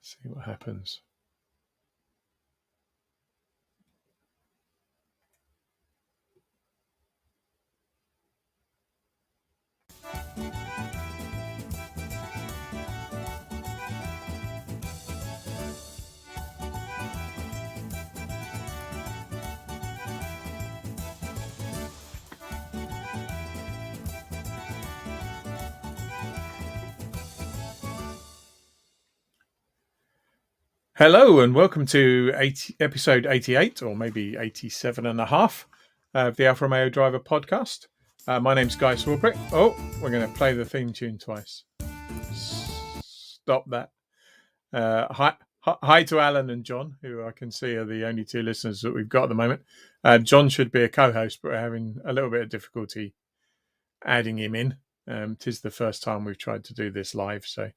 See what happens. Hello and welcome to episode 88, or maybe 87 and a half of the Alfa Romeo Driver podcast. My name's Guy Swarbrick. Oh, we're going to play the theme tune twice. Stop that. Hi to Alan and John, who I can see are the only two listeners that we've got at the moment. John should be a co-host, but we're having a little bit of difficulty adding him in. 'Tis the first time we've tried to do this live, so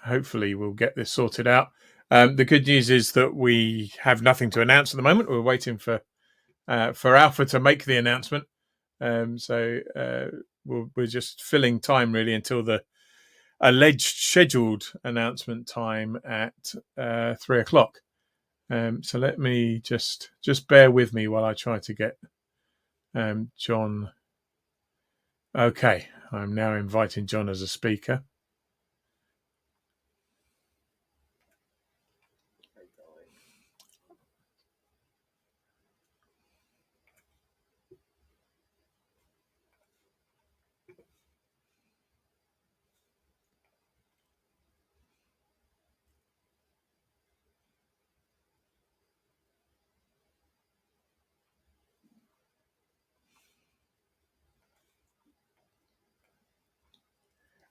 hopefully we'll get this sorted out. The good news is that we have nothing to announce at the moment. We're waiting for Alfa to make the announcement. So we're just filling time really until the alleged scheduled announcement time at 3:00. So let me just bear with me while I try to get John. Okay, I'm now inviting John as a speaker.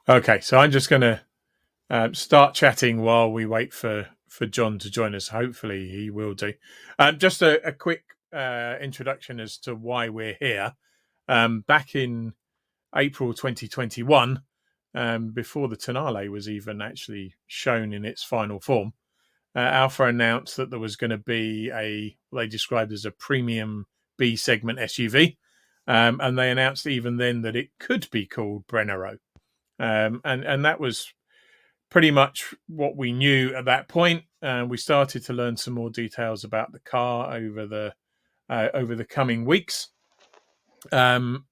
Okay, so I'm just going to start chatting while we wait for John to join us. Hopefully he will do. Just a quick introduction as to why we're here. Back in April 2021, before the Tonale was even actually shown in its final form, Alfa announced that there was going to be what they described as a premium B segment SUV. And they announced even then that it could be called Brennero. And that was pretty much what we knew at that point. We started to learn some more details about the car over the coming weeks. And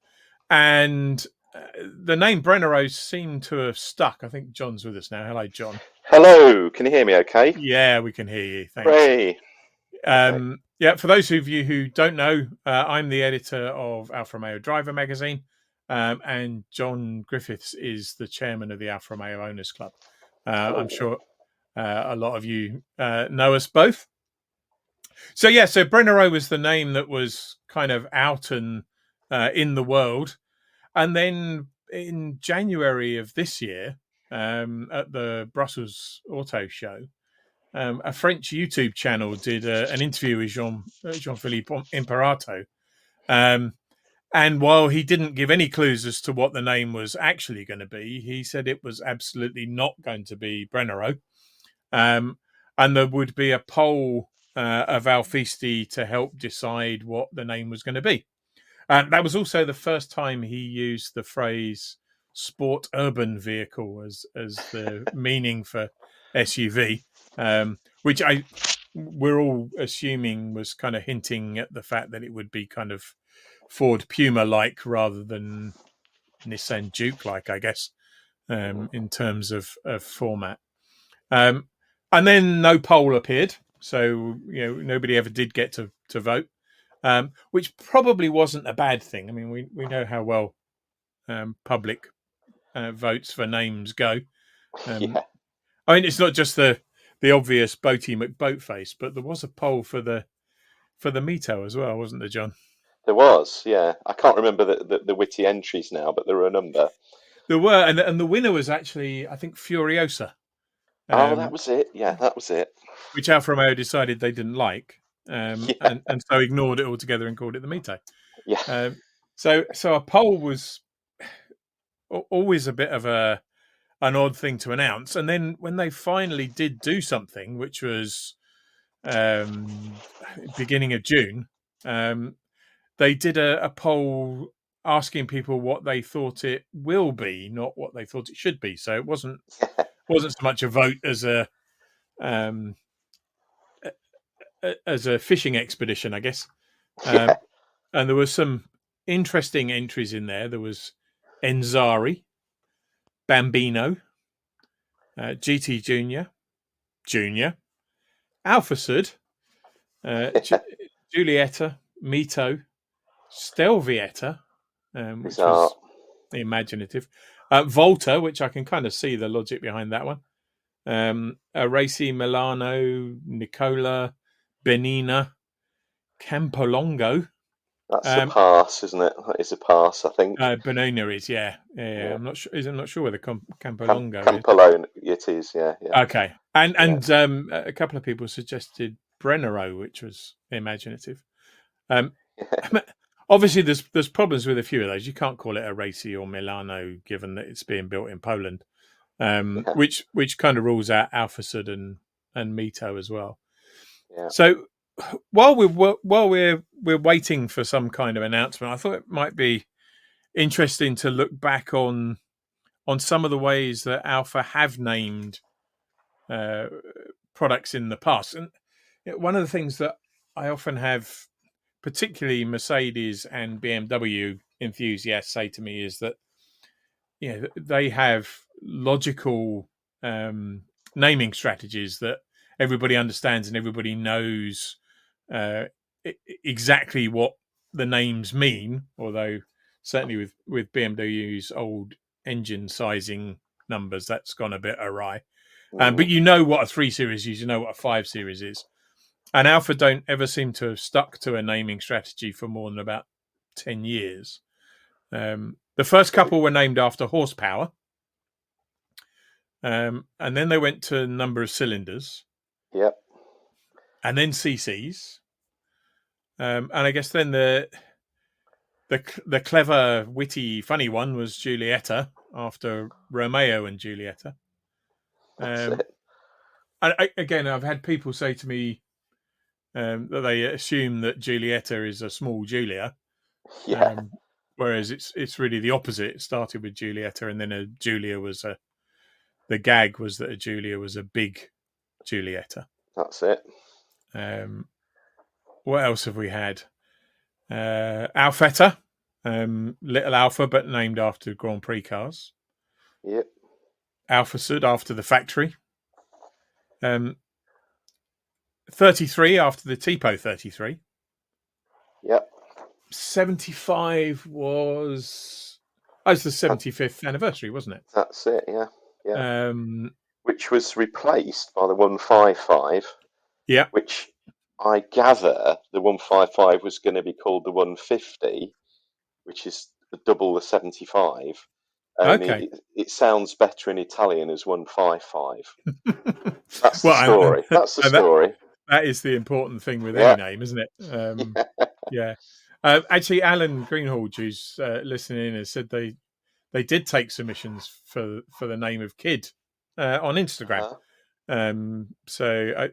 the name Brennero seemed to have stuck. I think John's with us now. Hello, John. Hello. Can you hear me okay? Yeah, we can hear you. Thanks. Hooray. Yeah, for those of you who don't know, I'm the editor of Alfa Romeo Driver magazine. And John Griffiths is the chairman of the Alfa Romeo Owners Club. I'm sure a lot of you know us both. So Brennero was the name that was kind of out and in the world. And then in January of this year, at the Brussels Auto Show, a French YouTube channel did an interview with Jean-Philippe Imperato. And while he didn't give any clues as to what the name was actually going to be, he said it was absolutely not going to be Brennero. And there would be a poll of Alfisti to help decide what the name was going to be. That was also the first time he used the phrase sport urban vehicle as the meaning for SUV, which we're all assuming was kind of hinting at the fact that it would be kind of Ford Puma-like rather than Nissan Juke-like, I guess, in terms of format. And then no poll appeared, so nobody ever did get to vote, which probably wasn't a bad thing. I mean, we know how well public votes for names go. Yeah. I mean, it's not just the obvious Boaty McBoatface, but there was a poll for the Mito as well, wasn't there, John? There was, yeah. I can't remember the witty entries now, but there were a number. There were, and the winner was actually, I think, Furiosa. That was it. Yeah, that was it. Which Alfa Romeo decided they didn't like, and so ignored it altogether and called it the Mito. Yeah. So a poll was always a bit of an odd thing to announce, and then when they finally did do something, which was beginning of June, they did a poll asking people what they thought it will be, not what they thought it should be. So it wasn't wasn't so much a vote as a fishing expedition, I guess. Yeah, And there were some interesting entries in there. There was Enzari, Bambino, GT Junior, Junior, Alpha Sud, Giulietta, Mito, Stelvietta, which bizarre. was imaginative. Volta, which I can kind of see the logic behind that one. Racy Milano, Nicola, Benina, Campolongo. That's a pass, isn't it? That is a pass, I think. Benina is, yeah. Yeah. I'm not sure. I'm not sure where the Campolongo is. Campolone, it is. Yeah, yeah, Okay, and yeah, a couple of people suggested Brennero, which was imaginative. Um, obviously, there's problems with a few of those. You can't call it a Racy or Milano, given that it's being built in Poland, yeah, which kind of rules out Alfa Sud and Mito as well. yeah. So while we're waiting for some kind of announcement, I thought it might be interesting to look back on some of the ways that Alfa have named products in the past. And one of the things that I often have, particularly Mercedes and BMW enthusiasts, say to me is that they have logical naming strategies that everybody understands and everybody knows uh, exactly what the names mean. Although certainly with BMW's old engine sizing numbers, that's gone a bit awry. But you know what a 3 Series is, you know what a 5 Series is. And Alpha don't ever seem to have stuck to a naming strategy for more than about 10 years. The first couple were named after horsepower. And then they went to number of cylinders. Yep. And then CCs. And I guess then the clever, witty, funny one was Giulietta after Romeo and Giulietta. That's it. Again, I've had people say to me that they assume that Giulietta is a small Giulia, Yeah, whereas it's really the opposite. It started with Giulietta, and then a Giulia was the gag was that a Giulia was a big Giulietta. that's it. What else have we had? Alfetta, Little Alpha, but named after Grand Prix cars. Yep. Alfa Sud after the factory. 33 after the Tipo 33. Yep. 75 was the 75th anniversary, wasn't it? That's it. Yeah, yeah. Um, Which was replaced by the 155. yeah. Which I gather the 155 was going to be called the 150, which is double the 75. Only Okay. it sounds better in Italian as 155. That's the Well, story. That's the story. that is the important thing with Yeah. any name, isn't it? Yeah. Actually, Alan Greenhalgh, who's listening in, has said they did take submissions for the name of Kid on Instagram. So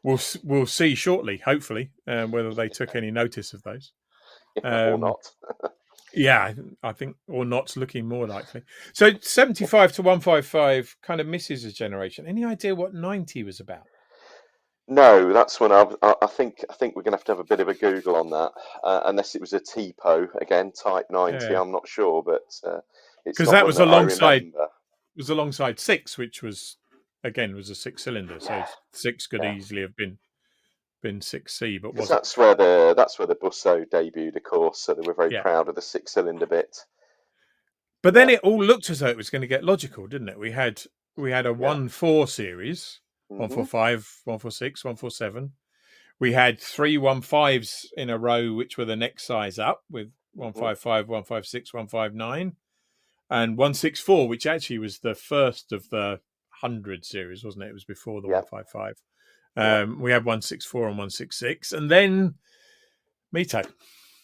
we'll see shortly, hopefully, whether they took any notice of those Or not. Yeah, I think or not's looking more likely. So 75 to 155 kind of misses a generation. Any idea what 90 was about? No, that's when I think we're going to have a bit of a Google on that, unless it was a TPO again, Type 90. Yeah, I'm not sure, but it's because not that one was that I remember. alongside 6, which was again was a 6-cylinder. So 6 could Yeah, easily have been 6C, but because wasn't. that's where the Busso debuted, of course. So they were very Yeah. proud of the 6-cylinder bit. But then it all looked as though it was going to get logical, didn't it? We had a Yeah. 1.4 series, 145, 146, 147. We had 3 1.5s in a row, which were the next size up with 155, 156, 159, and 164, which actually was the first of the 100 series, wasn't it? It was before the Yeah. 155. Yeah. We had 164 and 166, and then Mito.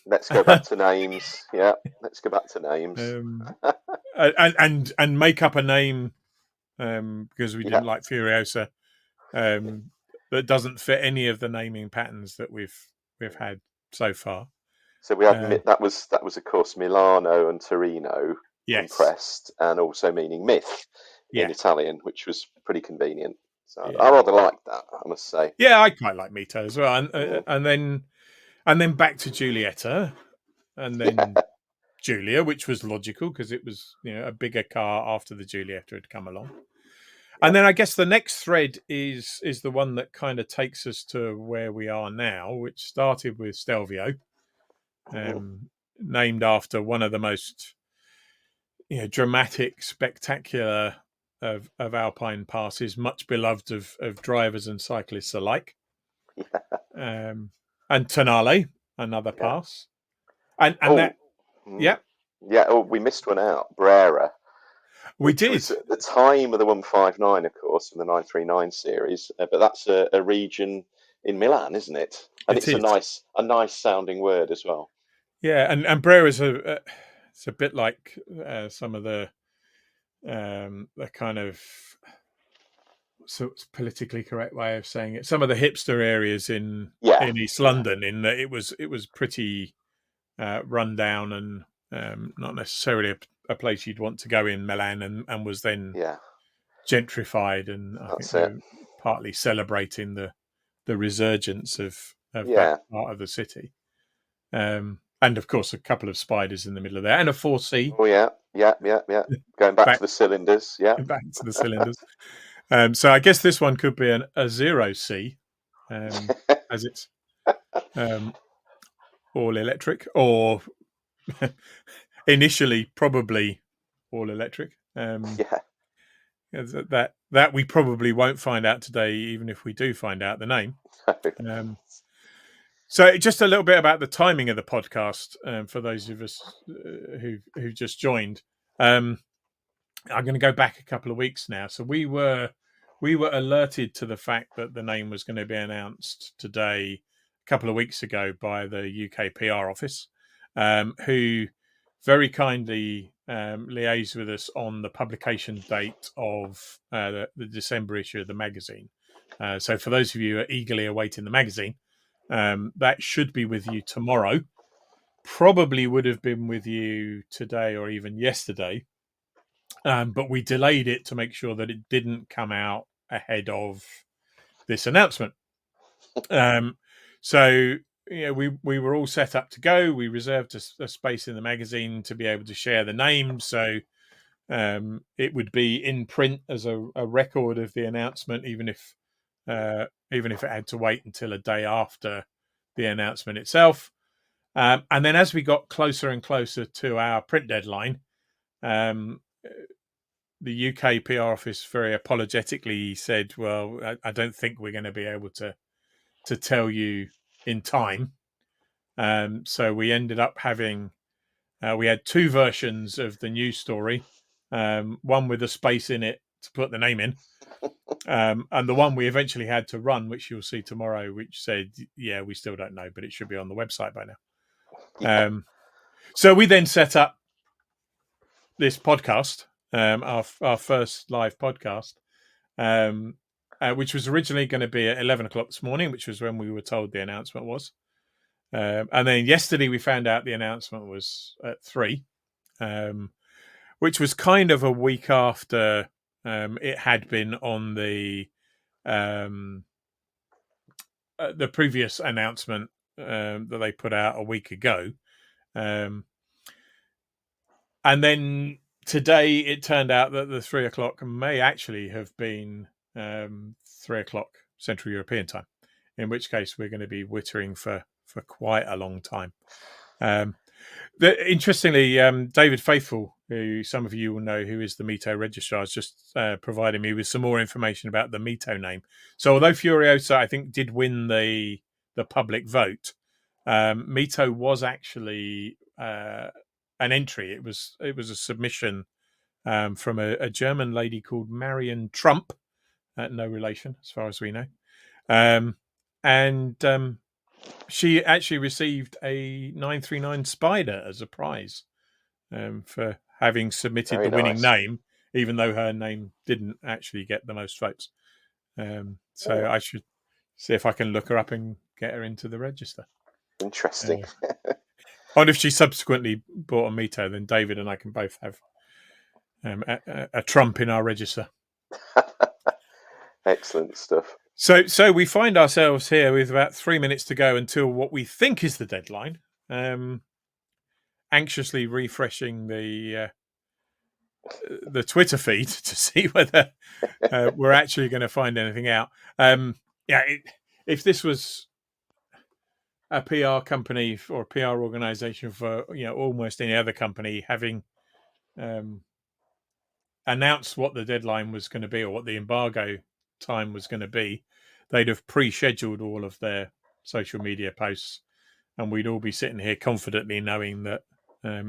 Let's go back to names. Yeah, let's go back to names. And make up a name because we didn't like Furiosa that doesn't fit any of the naming patterns that we've had so far. So we had that was of course Milano and Torino yes. compressed, and also meaning myth in Yeah, Italian, which was pretty convenient. So I yeah, rather liked that, I must say. yeah. I quite like Mito as well, Mm. and then back to Giulietta, and Yeah, then Julia, which was logical because it was a bigger car after the Giulietta had come along. yeah. And then I guess the next thread is the one that kind of takes us to where we are now, which started with Stelvio, Mhm. named after one of the most dramatic, spectacular of alpine passes, much beloved of drivers and cyclists alike. Um, and Tonale, another Yeah. pass, and Oh, that mm. yeah, Yeah. Oh, we missed one out. Brera, we which did. was at the time of the 159, of course, from the 939 series. But that's a region in Milan, isn't it? And It it's is. a nice sounding word as well. Yeah, and Brera is it's a bit like some of the kind of politically correct way of saying it. Some of the hipster areas Yeah, in East yeah, London, in that it was pretty run down and not necessarily a place you'd want to go in Milan, and was then yeah. gentrified, and I think That's they it. were partly celebrating the resurgence of that Yeah. part of the city. And of course, a couple of spiders in the middle of there, and a 4C Oh, yeah, yeah, yeah, yeah. Going back to back the cylinders. Yeah. back to the cylinders. So I guess this one could be a 0C, as it's um, all electric, or initially probably all electric. Yeah. That we probably won't find out today, even if we do find out the name. Um, so just a little bit about the timing of the podcast for those of us who just joined. Um, I'm going to go back a couple of weeks now. So we were alerted to the fact that the name was going to be announced today, a couple of weeks ago, by the UK PR office, who very kindly liaised with us on the publication date of the December issue of the magazine. So for those of you who are eagerly awaiting the magazine, that should be with you tomorrow. Probably would have been with you today or even yesterday, but we delayed it to make sure that it didn't come out ahead of this announcement. Um, so we were all set up to go. We reserved a space in the magazine to be able to share the name, so it would be in print as a record of the announcement, even if it had to wait until a day after the announcement itself. And then as we got closer and closer to our print deadline, um, the UK PR office very apologetically said, "Well, I don't think we're going to be able to tell you in time." So we ended up having we had two versions of the news story, one with a space in it to put the name in, and the one we eventually had to run, which you'll see tomorrow, which said, "Yeah, we still don't know, but it should be on the website by now." Yeah. So we then set up this podcast, our first live podcast, um, which was originally going to be at 11 o'clock this morning, which was when we were told the announcement was. And then yesterday we found out the announcement was at 3, which was kind of a week after it had been on the previous announcement that they put out a week ago. Um, and then today it turned out that the 3 o'clock may actually have been 3 o'clock Central European time, in which case we're going to be wittering for quite a long time. Interestingly, David Faithful, who some of you will know, who is the Mito registrar, has just provided me with some more information about the Mito name. So although Furiosa, I think, did win the public vote, Mito was actually an entry. It was a submission from a German lady called Marion Trump, no relation as far as we know, um, and she actually received a 939 Spider as a prize for having submitted Very the winning nice. name, even though her name didn't actually get the most votes. So Oh, I should see if I can look her up and get her into the register. interesting. And if she subsequently bought a Mito, then David and I can both have a trump in our register. Excellent stuff. So we find ourselves here with about 3 minutes to go until what we think is the deadline. Anxiously refreshing the Twitter feed to see whether we're actually going to find anything out. If this was a PR company or a PR organization for almost any other company having announced what the deadline was going to be or what the embargo time was going to be, they'd have pre-scheduled all of their social media posts, and we'd all be sitting here confidently knowing that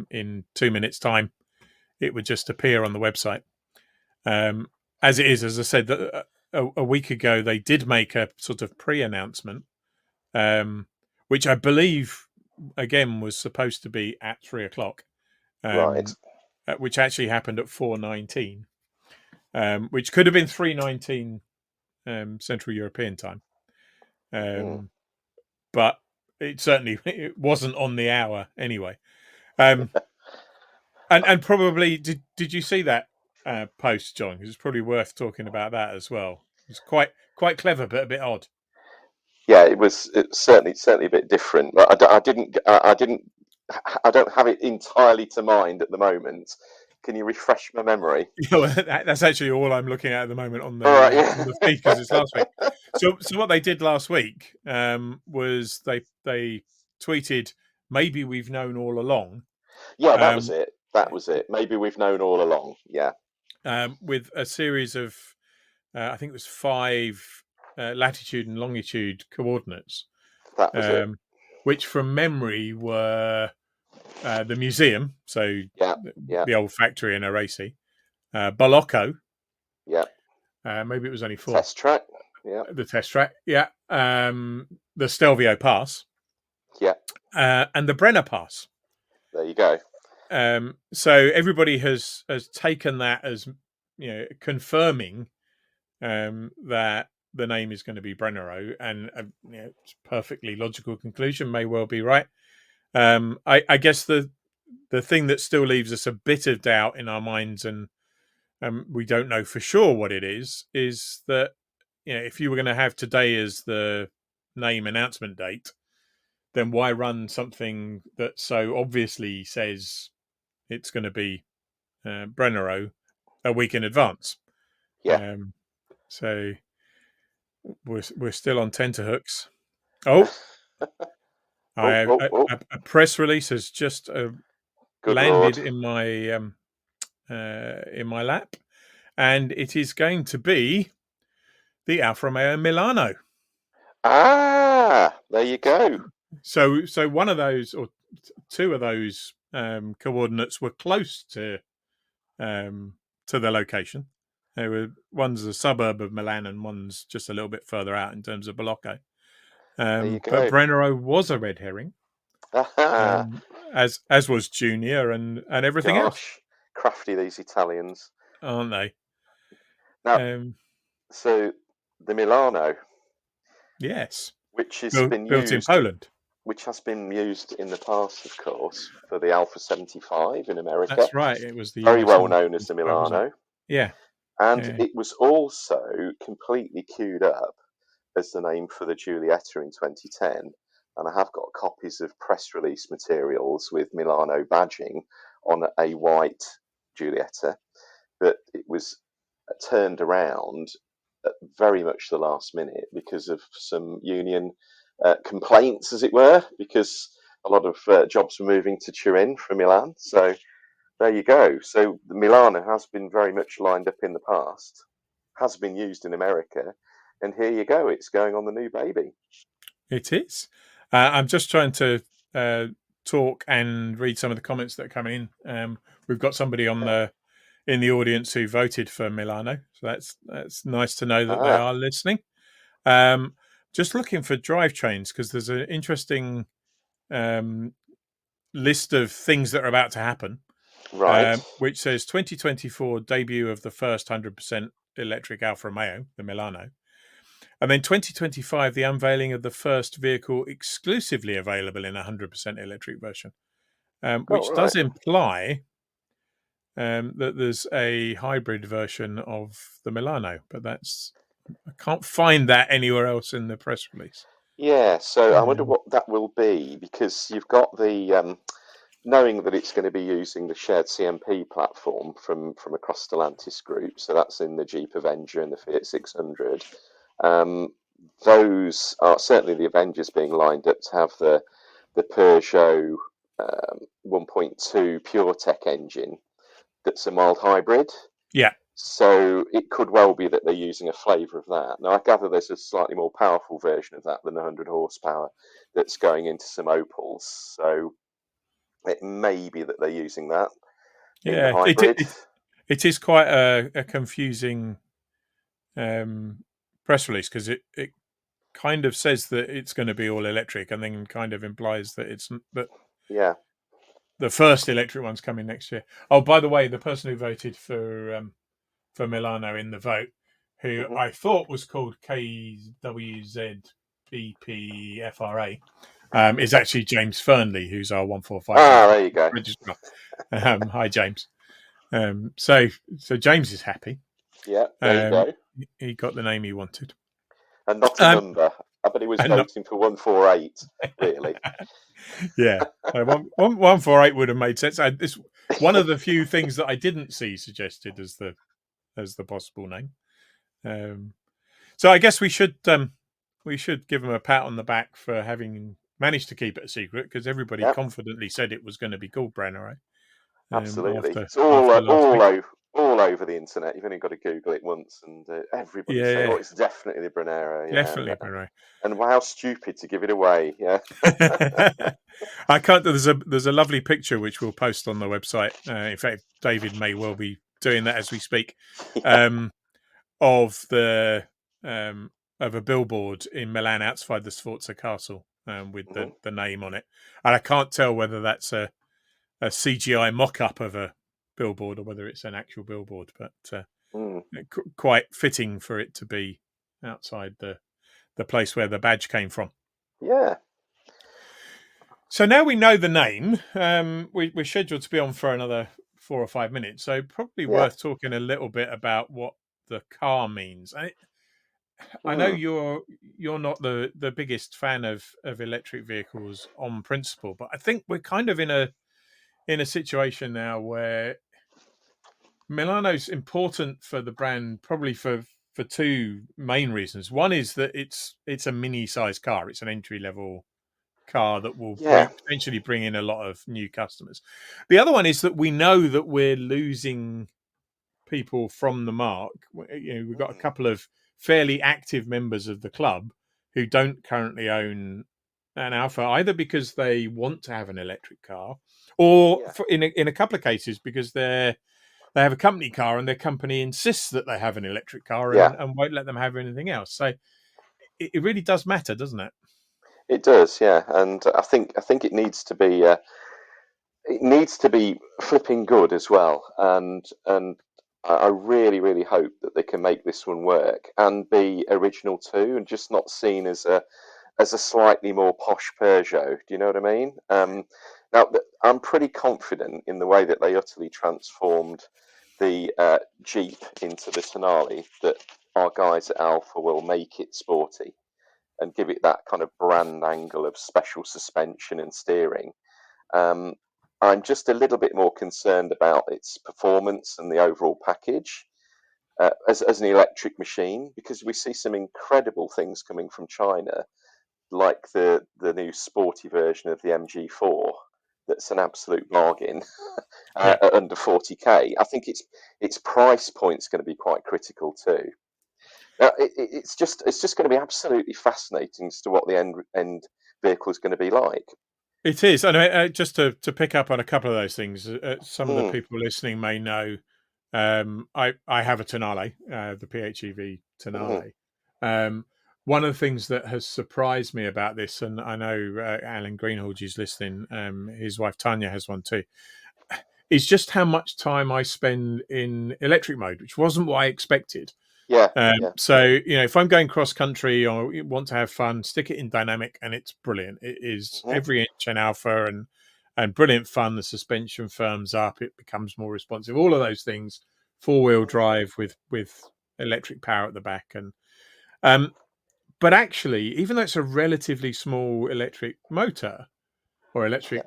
in 2 minutes' time it would just appear on the website. As it is, as I said, a week ago they did make a sort of pre-announcement, which I believe again was supposed to be at 3:00, Right. which actually happened at 4:19, which could have been 3:19 Central European time, but it wasn't on the hour anyway. And probably did you see that post, John? It's probably worth talking about that as well. It's quite clever, but a bit odd. Yeah, it's certainly a bit different. I don't have it entirely to mind at the moment. Can you refresh my memory? That's actually all I'm looking at the moment on All right, the yeah. on the feed because it's last week. So what they did last week was they tweeted, "Maybe we've known all along." Yeah, that was it. That was it. Maybe we've known all along. Yeah. With a series of, I think it was 5 latitude and longitude coordinates, That was it. which from memory were the museum, so Yeah. the old factory in Aracey, Bolocco. Yeah. Maybe it was only 4. Test track. Yeah. The test track. Yeah. The Stelvio Pass. Yeah. And the Brenner Pass. There you go. So everybody has taken that as confirming that the name is going to be Brennero, and it's a perfectly logical conclusion, may well be right. I guess the thing that still leaves us a bit of doubt in our minds, and we don't know for sure what it is that if you were going to have today as the name announcement date, then why run something that so obviously says it's going to be Brennero a week in advance? Yeah. So we're still on tenterhooks. Oh, a press release has just Good landed Lord. in my lap, and it is going to be the Alfa Romeo Milano. Ah, there you go. So one of those or 2 of those coordinates were close to the location. There were one's a suburb of Milan and one's just a little bit further out in terms of Bolocco. There you But go. Brennero was a red herring, as was Junior and everything else. Gosh, crafty these Italians, aren't they? Now, so the Milano, Yes, which has built been in used, Poland. which has been used in the past, of course, for the Alpha 75 in America. That's right. It was the very US well known as the 75, wasn't Milano. it? Yeah. And it was also completely queued up as the name for the Giulietta in 2010. And I have got copies of press release materials with Milano badging on a white Giulietta, but it was turned around at very much the last minute because of some union complaints, as it were, because a lot of jobs were moving to Turin from Milan. So there you go. So the Milano has been very much lined up in the past, has been used in America, and here you go. It's going on the new baby. It is. I'm just trying to talk and read some of the comments that are coming in. We've got somebody in the audience who voted for Milano, so that's nice to know that they are listening. Just looking for drivetrains because there's an interesting list of things that are about to happen. Right. Which says 2024 debut of the first 100% electric Alfa Romeo, the Milano. And then 2025, the unveiling of the first vehicle exclusively available in a 100% electric version, which does imply that there's a hybrid version of the Milano, but I can't find that anywhere else in the press release. Yeah, so I wonder Um, what that will be, because you've got the knowing that it's going to be using the shared CMP platform from across Stellantis Group, so that's in the Jeep Avenger and the Fiat 600. Um, those are certainly the Avengers being lined up to have the Peugeot 1.2 PureTech engine that's a mild hybrid. yeah, So it could well be that they're using a flavour of that. Now, I gather there's a slightly more powerful version of that than 100 horsepower that's going into some Opels. So it may be that they're using that in the yeah. hybrid. It is quite a confusing um, press release because it kind of says that it's going to be all electric, and then kind of implies that Yeah. the first electric one's coming next year. Oh, by the way, the person who voted for Milano in the vote, who Hmm. I thought was called KWZBPFRA, is actually James Fernley, who's our 145 There you go. registrar. Hi, James. So James is happy. Yeah, there you Um, go. he got the name he wanted. And not a Um, number. I bet he was and not, voting for 148, really. yeah, 148 would have made sense. This one of the few things that I didn't see suggested as the possible name. So I guess we should give him a pat on the back for having managed to keep it a secret, because everybody Yep, confidently said it was going to be called Brennero absolutely. after It's all last week. all over the internet. You've only got to Google it once, and everybody's Yeah, saying, "Oh, yeah, it's definitely the Brennero." Yeah, definitely Brennero. and wow, stupid to give it away. Yeah, I can't. There's a lovely picture which we'll post on the website. In fact, David may well be doing that as we speak. yeah. Um, of the of a billboard in Milan outside the Sforza Castle, with Hmm. the name on it, and I can't tell whether that's a CGI mock-up of a billboard or whether it's an actual billboard, but Mm. quite fitting for it to be outside the place where the badge came from. Yeah, So now we know the name. We're scheduled to be on for another 4 or 5 minutes, so probably yeah. worth talking a little bit about what the car means. I know Mm. you're not the biggest fan of electric vehicles on principle, but I think we're kind of in a situation now where Milano's important for the brand, probably for two main reasons. One is that it's a mini size car; it's an entry level car that will Yeah. potentially bring in a lot of new customers. The other one is that we know that we're losing people from the mark. We've got a Mm. couple of fairly active members of the club who don't currently own an Alpha, either because they want to have an electric car, or Yeah. in a couple of cases because they have a company car and their company insists that they have an electric car, Yeah. and won't let them have anything else. So it really does matter, doesn't it? It does. Yeah, and I think it needs to be flipping good as well, and I really really hope that they can make this one work and be original too, and just not seen as a slightly more posh Peugeot. Do you know what I mean? Now, I'm pretty confident in the way that they utterly transformed the Jeep into the Tonale, that our guys at Alpha will make it sporty and give it that kind of brand angle of special suspension and steering. Um, I'm just a little bit more concerned about its performance and the overall package as an electric machine, because we see some incredible things coming from China, like the new sporty version of the MG4. That's an absolute bargain Yeah. at under 40k. I think its price point's going to be quite critical too. Now, it's just going to be absolutely fascinating as to what the end vehicle is going to be like. It is. And just to pick up on a couple of those things, some of the Mm, people listening may know I have a Tonale, the PHEV mm, Tonale. Um, One of the things that has surprised me about this, and I know Alan Greenhalgh is listening, his wife Tanya has one too, is just how much time I spend in electric mode, which wasn't what I expected. yeah, yeah. So if I'm going cross country or want to have fun, stick it in dynamic, and it's brilliant. It is Hmm. every inch an alpha, and brilliant fun. The suspension firms up, it becomes more responsive. All of those things, 4-wheel drive with electric power at the back, and but actually, even though it's a relatively small electric motor or Yeah. electric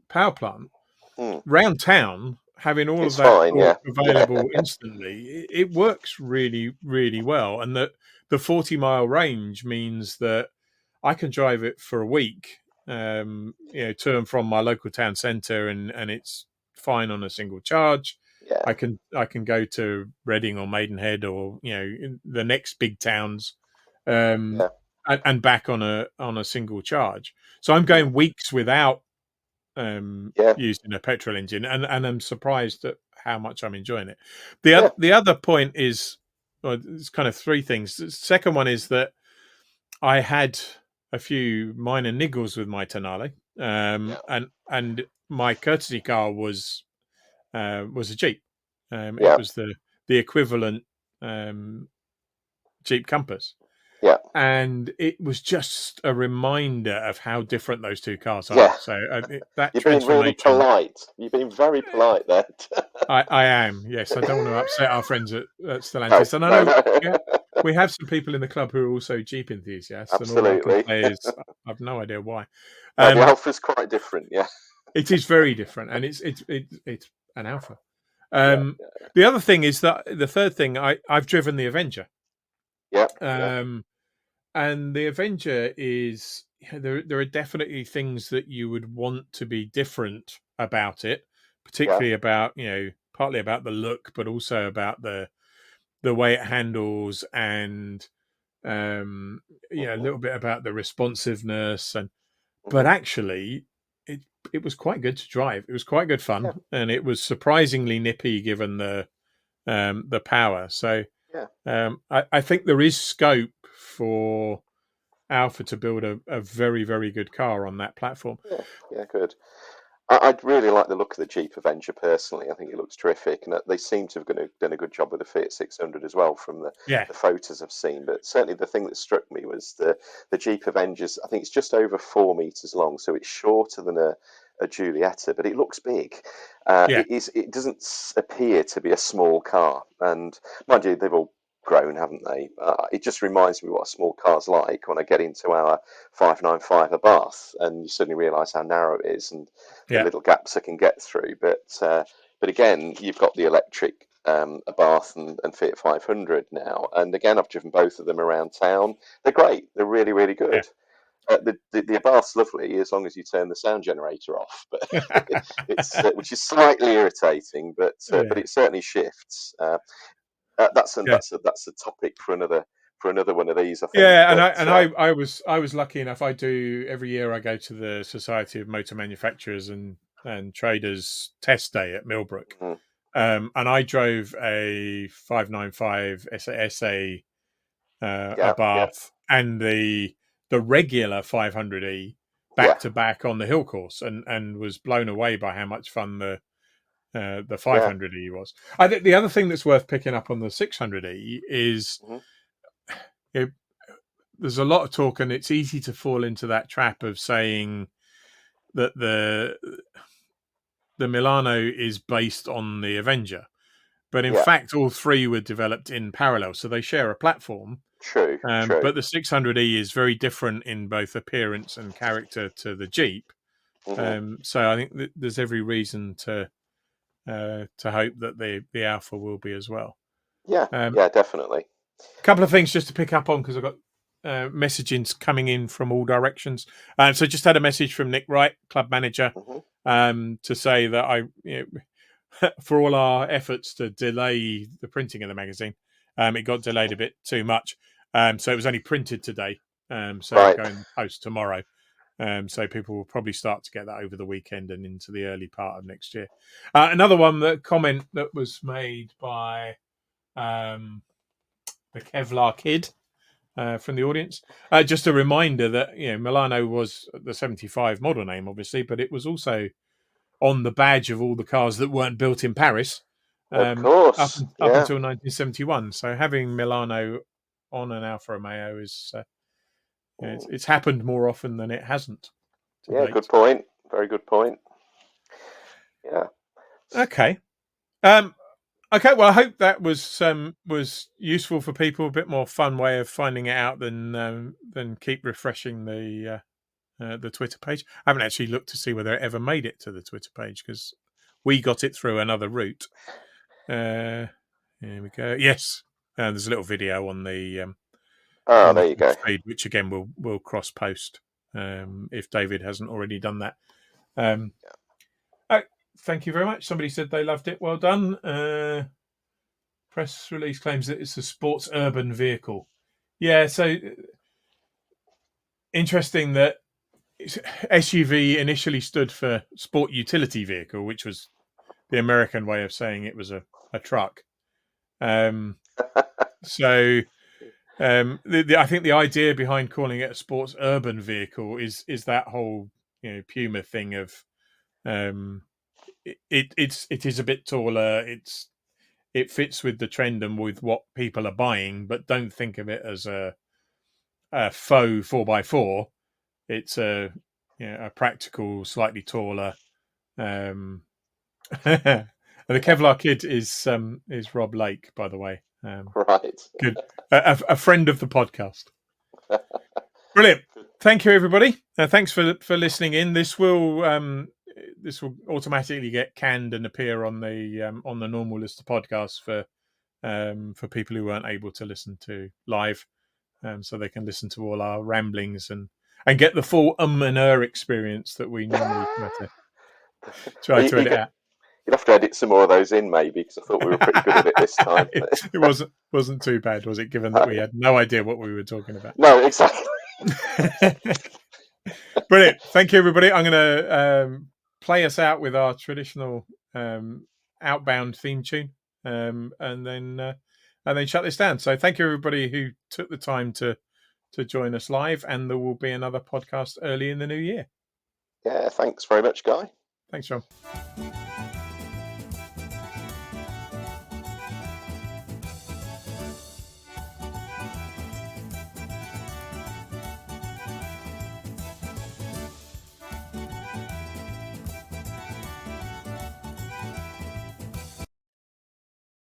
power plant, Hmm. round town, having all of It's that fine. torque Yeah. Yeah. available instantly, it works really, really well. And that the 40-mile range means that I can drive it for a week, to and from my local town centre, and it's fine on a single charge. Yeah. I can go to Reading or Maidenhead or the next big towns, um, Yeah. and back on a single charge. So I'm Hmm. going weeks without Yeah. using a petrol engine, and I'm surprised at how much I'm enjoying it. Yeah. The other point is, well, it's kind of three things. The second one is that I had a few minor niggles with my Tonale, Yeah. and my courtesy car was a Jeep. It Yeah. was the equivalent Jeep Compass, Yeah. and it was just a reminder of how different those two cars are. Yeah. So that You're being really transformation, polite. You're being very polite there. I am, yes. I don't want to upset our friends at No. Stellantis, and I No. know No. we have some people in the club who are also Jeep enthusiasts, and all I can Absolutely. say is I've no idea why. No, the Um, Alpha's quite different. Yeah. it is very different, and it's an Alpha. Yeah. Um, the other thing is that the third thing, I've driven the Avenger, Yeah. Yeah. um, and the Avenger is there are definitely things that you would want to be different about it, Yeah. particularly about partly about the look, but also about the way it handles, and a Mhm. little bit about the responsiveness, but Mhm. actually it it was quite good to drive. It was quite good Yeah. fun, and it was surprisingly nippy given the power. So Yeah. I think there is scope for Alpha to build a very, very good car on that platform. Yeah. Yeah. Good. I'd really like the look of the Jeep Avenger personally. I think it looks terrific, and they seem to have done a good job with the Fiat 600 as well from Yeah, the photos I've seen. But certainly the thing that struck me was the Jeep Avengers. I think it's just over 4 meters long, so it's shorter than a Giulietta, but it looks big. yeah, It doesn't appear to be a small car, and mind you, they've all grown, haven't they? It just reminds me what a small car's like when I get into our 595 Abarth, and you suddenly realise how narrow it is and the yeah, little gaps I can get through. But again, you've got the electric Abarth and Fiat 500 now, and again, I've driven both of them around town. They're great. They're really, really yeah. good. The Abarth's lovely as long as you turn the sound generator off, but it's which is slightly irritating, but Yeah, it certainly shifts. yeah. That's a topic for another one of these, I think. Yeah, and But I was lucky enough. I do every year. I go to the Society of Motor Manufacturers and Traders test day at Millbrook, mm, and I drove a 595 SA yeah, yeah, Abarth and the regular 500e yeah, back to back on the hill course, and was blown away by how much fun the yeah, 500e was. I think the other thing that's worth picking up on the 600e is hmm it, there's a lot of talk, and it's easy to fall into that trap of saying that the Milano is based on the Avenger, but in yeah. fact, all three were developed in parallel, so they share a platform. True, true. But the 600e is very different in both appearance and character to the Jeep. Hmm So I think that there's every reason to hope that the Alpha will be as well. Yeah, A yeah, definitely. couple of things just to pick up on because I've got messagings coming in from all directions. So just had a message from Nick Wright, club manager, Hmm to say that for all our efforts to delay the printing of the magazine, it got delayed a bit too much. So it was only printed today. So it'll Right. go in the post tomorrow. So people will probably start to get that over the weekend and into the early part of next year. Another comment that was made by um, the Kevlar Kid from the audience. Just a reminder that Milano was the 75 model name, obviously, but it was also on the badge of all the cars that weren't built in Paris Of up course. up Yeah. until 1971. So having Milano on an Alfa Romeo is Mm. it's happened more often than it hasn't to Yeah, good date. point. very good point. Yeah. Okay. Okay. Well, I hope that was useful for people. A bit more fun way of finding it out than keep refreshing the Twitter page. I haven't actually looked to see whether it ever made it to the Twitter page because we got it through another route. Here we go. Yes, there's a little video on the There you go. feed, which again we'll cross post if David hasn't already done that. Thank you very much. Somebody said they loved it. Well done. Press release claims that it's a sports urban vehicle. Yeah, so interesting that SUV initially stood for sport utility vehicle, which was the American way of saying it was a truck. So I think the idea behind calling it a sports urban vehicle is that whole Puma thing of it is a bit taller. It fits with the trend and with what people are buying, but don't think of it as a faux 4x4. It's a practical, slightly taller. The Kevlar Kid is Rob Lake, by the way. Right. Good, a friend of the podcast. Brilliant. Thank you, everybody. Thanks for listening in. This will automatically get canned and appear on the normal list of podcasts for people who weren't able to listen to live, so they can listen to all our ramblings and get the full and experience that we normally try to edit out. You'd have to edit some more of those in, maybe, because I thought we were pretty good at it this time. It wasn't too bad, was it? Given that we had no idea what we were talking about. No, exactly. Brilliant. Thank you, everybody. I'm going to play us out with our traditional outbound theme tune, and then shut this down. So thank you, everybody who took the time to join us live, and there will be another podcast early in the new year. Yeah, thanks very much, Guy. Thanks, John.